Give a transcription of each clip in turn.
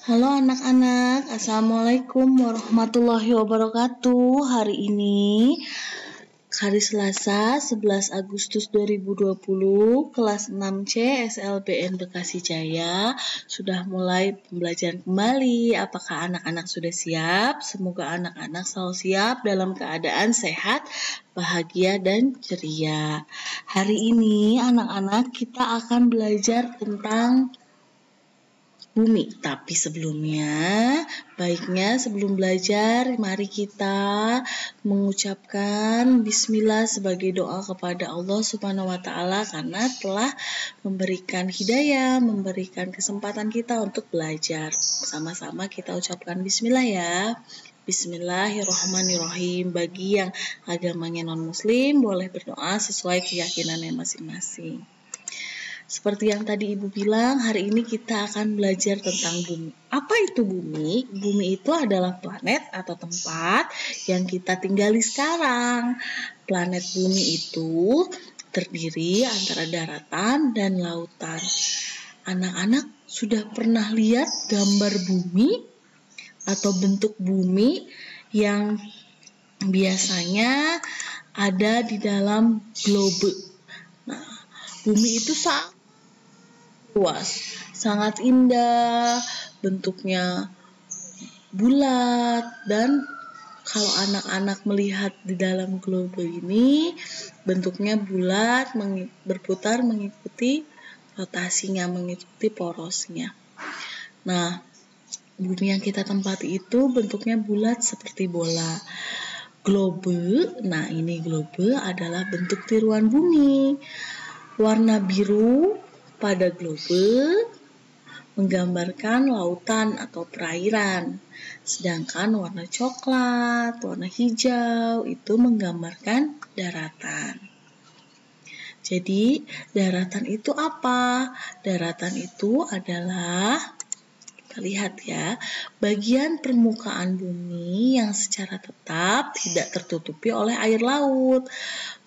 Halo anak-anak, Assalamualaikum warahmatullahi wabarakatuh. Hari ini, hari Selasa 11 Agustus 2020, kelas 6C SLBN Bekasi Jaya, sudah mulai pembelajaran kembali. Apakah anak-anak sudah siap? Semoga anak-anak selalu siap dalam keadaan sehat, bahagia, dan ceria. Hari ini anak-anak kita akan belajar tentang bumi. Tapi sebelumnya, baiknya sebelum belajar, mari kita mengucapkan bismillah sebagai doa kepada Allah Subhanahu wa Ta'ala karena telah memberikan hidayah, memberikan kesempatan kita untuk belajar. Sama-sama kita ucapkan bismillah ya. Bismillahirrahmanirrahim. Bagi yang agamanya non-muslim, boleh berdoa sesuai keyakinannya masing-masing. Seperti yang tadi Ibu bilang, hari ini kita akan belajar tentang bumi. Apa itu bumi? Bumi itu adalah planet atau tempat yang kita tinggali sekarang. Planet bumi itu terdiri antara daratan dan lautan. Anak-anak sudah pernah lihat gambar bumi atau bentuk bumi yang biasanya ada di dalam globe. Nah, bumi itu sangat luas, sangat indah, bentuknya bulat, dan kalau anak-anak melihat di dalam globe ini, bentuknya bulat, berputar mengikuti rotasinya, mengikuti porosnya. Nah, bumi yang kita tempati itu bentuknya bulat seperti bola. Globe, nah ini globe adalah bentuk tiruan bumi. Warna biru pada globe menggambarkan lautan atau perairan, sedangkan warna coklat, warna hijau itu menggambarkan daratan. Jadi, daratan itu apa? Daratan itu adalah, kita lihat ya, bagian permukaan bumi yang secara tetap tidak tertutupi oleh air laut.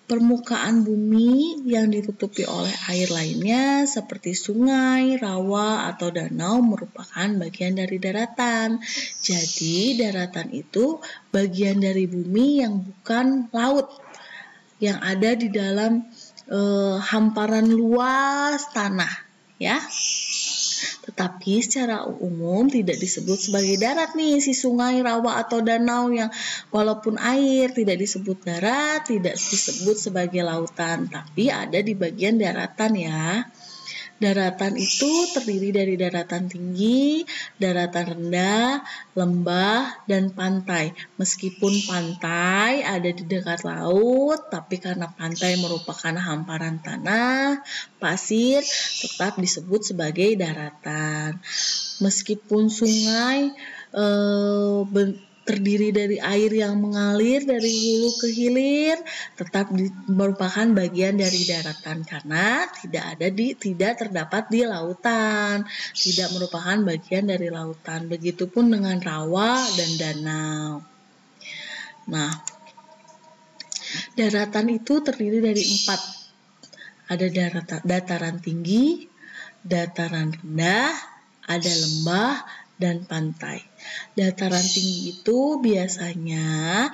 Permukaan bumi yang ditutupi oleh air lainnya seperti sungai, rawa, atau danau merupakan bagian dari daratan. Jadi, daratan itu bagian dari bumi yang bukan laut, yang ada di dalam hamparan luas tanah, ya. Tetapi secara umum tidak disebut sebagai darat nih, si sungai, rawa, atau danau yang walaupun air tidak disebut darat, tidak disebut sebagai lautan, tapi ada di bagian daratan ya. Daratan itu terdiri dari daratan tinggi, daratan rendah, lembah, dan pantai. Meskipun pantai ada di dekat laut, tapi karena pantai merupakan hamparan tanah, pasir, tetap disebut sebagai daratan. Meskipun sungai terdiri dari air yang mengalir dari hulu ke hilir, tetap merupakan bagian dari daratan karena tidak terdapat di lautan, tidak merupakan bagian dari lautan. Begitupun dengan rawa dan danau. Nah, daratan itu terdiri dari 4. Ada dataran tinggi, dataran rendah, ada lembah, dan pantai. Dataran tinggi itu biasanya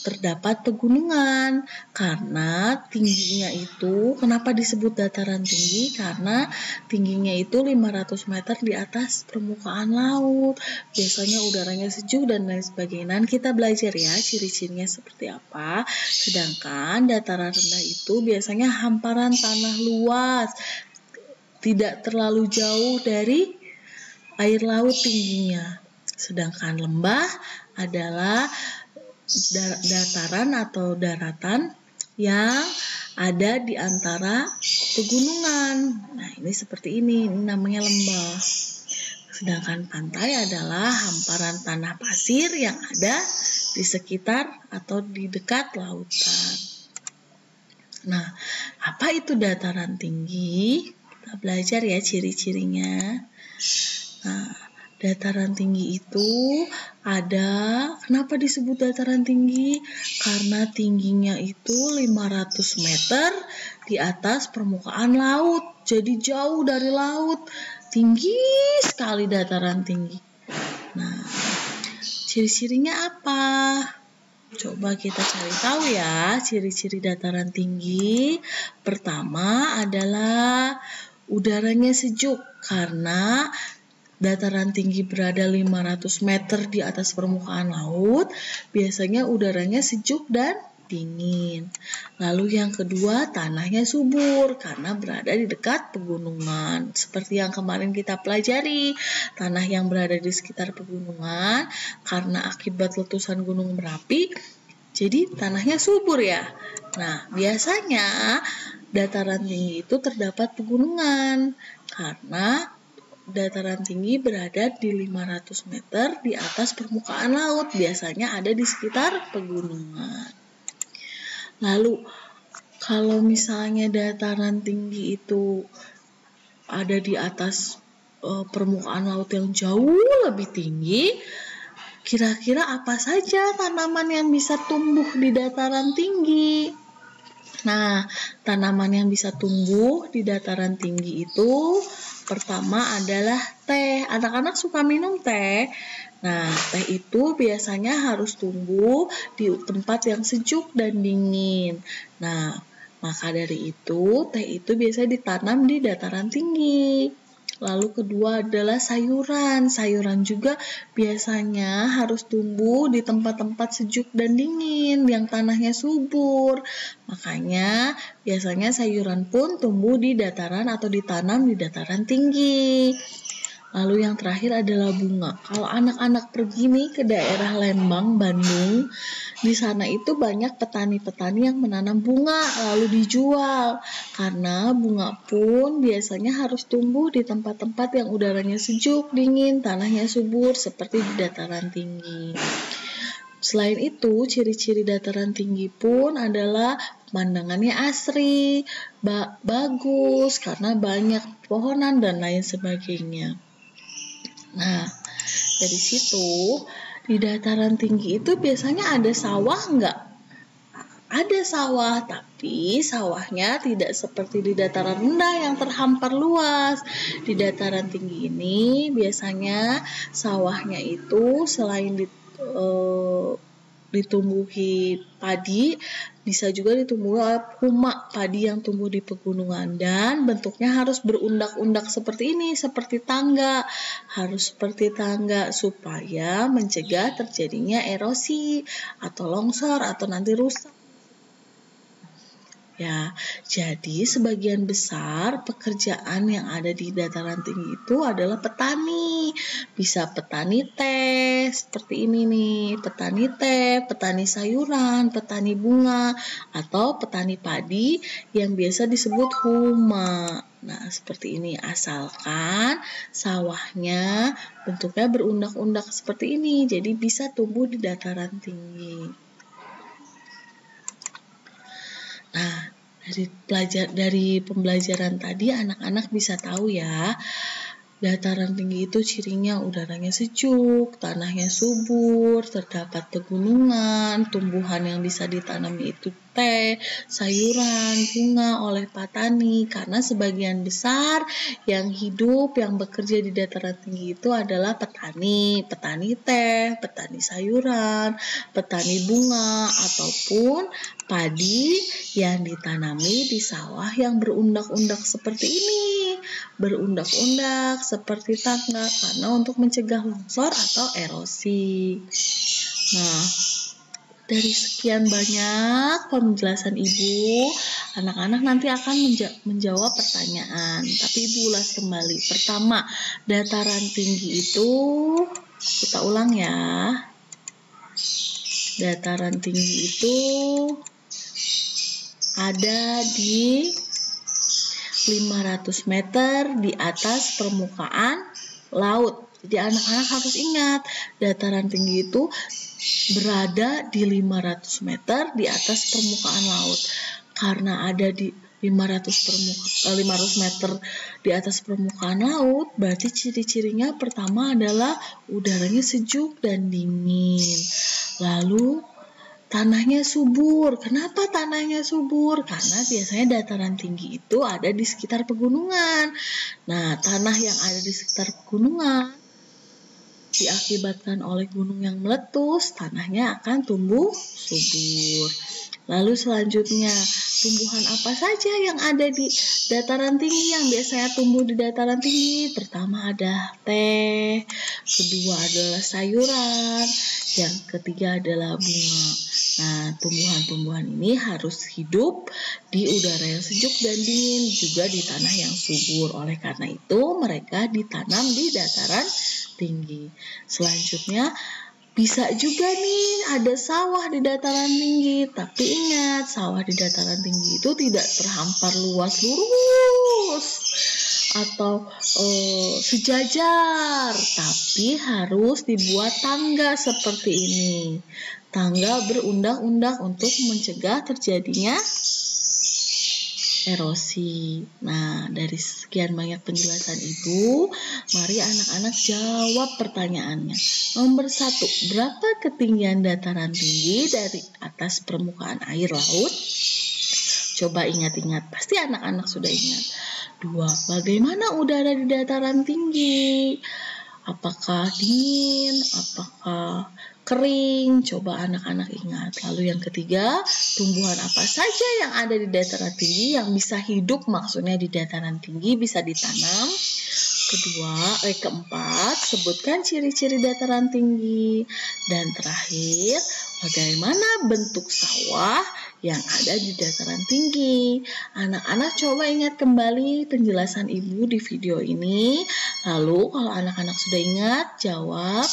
terdapat pegunungan karena tingginya itu, kenapa disebut dataran tinggi? Karena tingginya itu 500 meter di atas permukaan laut. Biasanya udaranya sejuk dan lain sebagainya. Nanti kita belajar ya ciri-cirinya seperti apa. Sedangkan dataran rendah itu biasanya hamparan tanah luas, tidak terlalu jauh dari air laut tingginya. Sedangkan lembah adalah dataran atau daratan yang ada di antara pegunungan. Nah, ini seperti ini namanya lembah. Sedangkan pantai adalah hamparan tanah pasir yang ada di sekitar atau di dekat lautan. Nah, apa itu dataran tinggi? Kita belajar ya ciri-cirinya. Nah, dataran tinggi itu ada, kenapa disebut dataran tinggi? Karena tingginya itu 500 meter di atas permukaan laut. Jadi jauh dari laut, tinggi sekali dataran tinggi. Nah, ciri-cirinya apa? Coba kita cari tahu ya, ciri-ciri dataran tinggi. Pertama adalah udaranya sejuk, karena dataran tinggi berada 500 meter di atas permukaan laut, biasanya udaranya sejuk dan dingin. Lalu yang kedua, tanahnya subur karena berada di dekat pegunungan. Seperti yang kemarin kita pelajari, tanah yang berada di sekitar pegunungan karena akibat letusan gunung berapi, jadi tanahnya subur ya. Nah, biasanya dataran tinggi itu terdapat pegunungan karena dataran tinggi berada di 500 meter di atas permukaan laut, biasanya ada di sekitar pegunungan. Lalu, kalau misalnya dataran tinggi itu ada di atas permukaan laut yang jauh lebih tinggi, kira-kira apa saja tanaman yang bisa tumbuh di dataran tinggi? Nah, tanaman yang bisa tumbuh di dataran tinggi itu pertama adalah teh. Anak-anak suka minum teh. Nah, teh itu biasanya harus tumbuh di tempat yang sejuk dan dingin. Nah, maka dari itu, teh itu biasanya ditanam di dataran tinggi. Lalu kedua adalah sayuran. Sayuran juga biasanya harus tumbuh di tempat-tempat sejuk dan dingin yang tanahnya subur. Makanya biasanya sayuran pun tumbuh di dataran atau ditanam di dataran tinggi. Lalu yang terakhir adalah bunga. Kalau anak-anak pergi nih ke daerah Lembang, Bandung, di sana itu banyak petani-petani yang menanam bunga lalu dijual. Karena bunga pun biasanya harus tumbuh di tempat-tempat yang udaranya sejuk, dingin, tanahnya subur seperti di dataran tinggi. Selain itu, ciri-ciri dataran tinggi pun adalah pemandangannya asri, bagus karena banyak pepohonan dan lain sebagainya. Nah, dari situ di dataran tinggi itu biasanya ada sawah nggak? Ada sawah, tapi sawahnya tidak seperti di dataran rendah yang terhampar luas. Di dataran tinggi ini biasanya sawahnya itu selain ditumbuhi padi, bisa juga ditumbuhi oleh huma, padi yang tumbuh di pegunungan, dan bentuknya harus berundak-undak seperti ini, seperti tangga. Harus seperti tangga supaya mencegah terjadinya erosi atau longsor atau nanti rusak. Ya, jadi sebagian besar pekerjaan yang ada di dataran tinggi itu adalah petani. Bisa petani teh, seperti ini nih, petani teh, petani sayuran, petani bunga, atau petani padi yang biasa disebut huma. Nah, seperti ini, asalkan sawahnya bentuknya berundak-undak seperti ini, jadi bisa tumbuh di dataran tinggi. Nah, dari pembelajaran tadi anak-anak bisa tahu ya, dataran tinggi itu cirinya udaranya sejuk, tanahnya subur, terdapat pegunungan, tumbuhan yang bisa ditanam itu teh, sayuran, bunga oleh petani, karena sebagian besar yang hidup, yang bekerja di dataran tinggi itu adalah petani teh, petani sayuran, petani bunga, ataupun padi yang ditanami di sawah yang berundak-undak seperti ini, berundak-undak seperti tangga karena untuk mencegah longsor atau erosi. Nah, dari sekian banyak penjelasan Ibu, anak-anak nanti akan menjawab pertanyaan. Tapi Ibu ulas kembali. Pertama, dataran tinggi itu, kita ulang ya. Dataran tinggi itu ada di 500 meter di atas permukaan laut. Jadi anak-anak harus ingat, dataran tinggi itu berada di 500 meter di atas permukaan laut. Karena ada di 500 meter di atas permukaan laut, berarti ciri-cirinya pertama adalah udaranya sejuk dan dingin. Lalu tanahnya subur. Kenapa tanahnya subur? Karena biasanya dataran tinggi itu ada di sekitar pegunungan. Nah, tanah yang ada di sekitar pegunungan diakibatkan oleh gunung yang meletus, tanahnya akan tumbuh subur. Lalu selanjutnya, tumbuhan apa saja yang ada di dataran tinggi yang biasanya tumbuh di dataran tinggi? Pertama ada teh, kedua adalah sayuran, yang ketiga adalah bunga. Nah, tumbuhan-tumbuhan ini harus hidup di udara yang sejuk dan dingin, juga di tanah yang subur. Oleh karena itu, mereka ditanam di dataran tinggi. Selanjutnya, bisa juga nih ada sawah di dataran tinggi, tapi ingat sawah di dataran tinggi itu tidak terhampar luas lurus atau sejajar, tapi harus dibuat tangga seperti ini. Tangga berundang-undang untuk mencegah terjadinya erosi. Nah, dari sekian banyak penjelasan Ibu, mari anak-anak jawab pertanyaannya. Nomor 1, berapa ketinggian dataran tinggi dari atas permukaan air laut? Coba ingat-ingat, pasti anak-anak sudah ingat. 2, bagaimana udara di dataran tinggi? Apakah dingin? Apakah kering? Coba anak-anak ingat. Lalu yang ketiga, tumbuhan apa saja yang ada di dataran tinggi yang bisa hidup, maksudnya di dataran tinggi bisa ditanam. Keempat, sebutkan ciri-ciri dataran tinggi. Dan terakhir, bagaimana bentuk sawah yang ada di dataran tinggi? Anak-anak coba ingat kembali penjelasan Ibu di video ini. Lalu kalau anak-anak sudah ingat, jawab.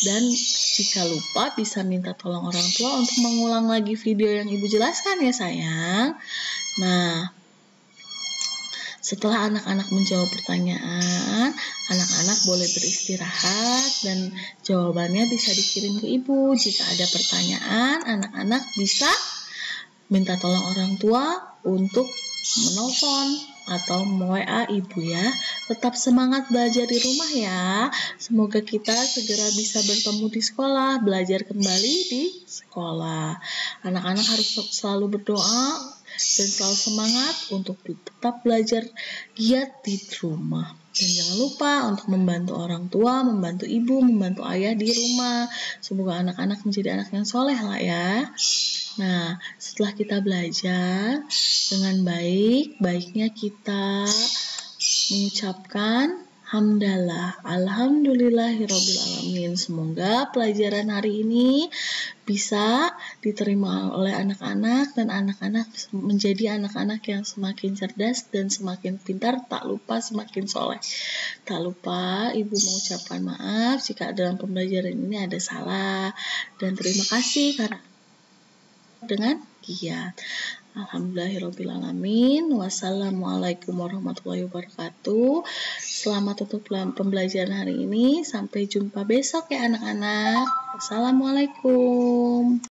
Dan jika lupa bisa minta tolong orang tua untuk mengulang lagi video yang Ibu jelaskan ya sayang. Nah, setelah anak-anak menjawab pertanyaan, anak-anak boleh beristirahat dan jawabannya bisa dikirim ke Ibu. Jika ada pertanyaan, anak-anak bisa minta tolong orang tua untuk menelpon atau WA Ibu ya. Tetap semangat belajar di rumah ya. Semoga kita segera bisa bertemu di sekolah, belajar kembali di sekolah. Anak-anak harus selalu berdoa dan selalu semangat untuk tetap belajar giat di rumah. Dan jangan lupa untuk membantu orang tua, membantu ibu, membantu ayah di rumah. Semoga anak-anak menjadi anak yang soleh lah ya. Nah, setelah kita belajar dengan baik, baiknya kita mengucapkan hamdalah, alhamdulillahirabbil alamin. Semoga pelajaran hari ini bisa diterima oleh anak-anak dan anak-anak menjadi anak-anak yang semakin cerdas dan semakin pintar, tak lupa semakin soleh. Tak lupa Ibu mengucapkan maaf jika dalam pembelajaran ini ada salah, dan terima kasih karena dengan giat. Alhamdulillahirabbil alamin. Wassalamualaikum warahmatullahi wabarakatuh. Selamat tutup pembelajaran hari ini. Sampai jumpa besok ya anak-anak. Wassalamualaikum.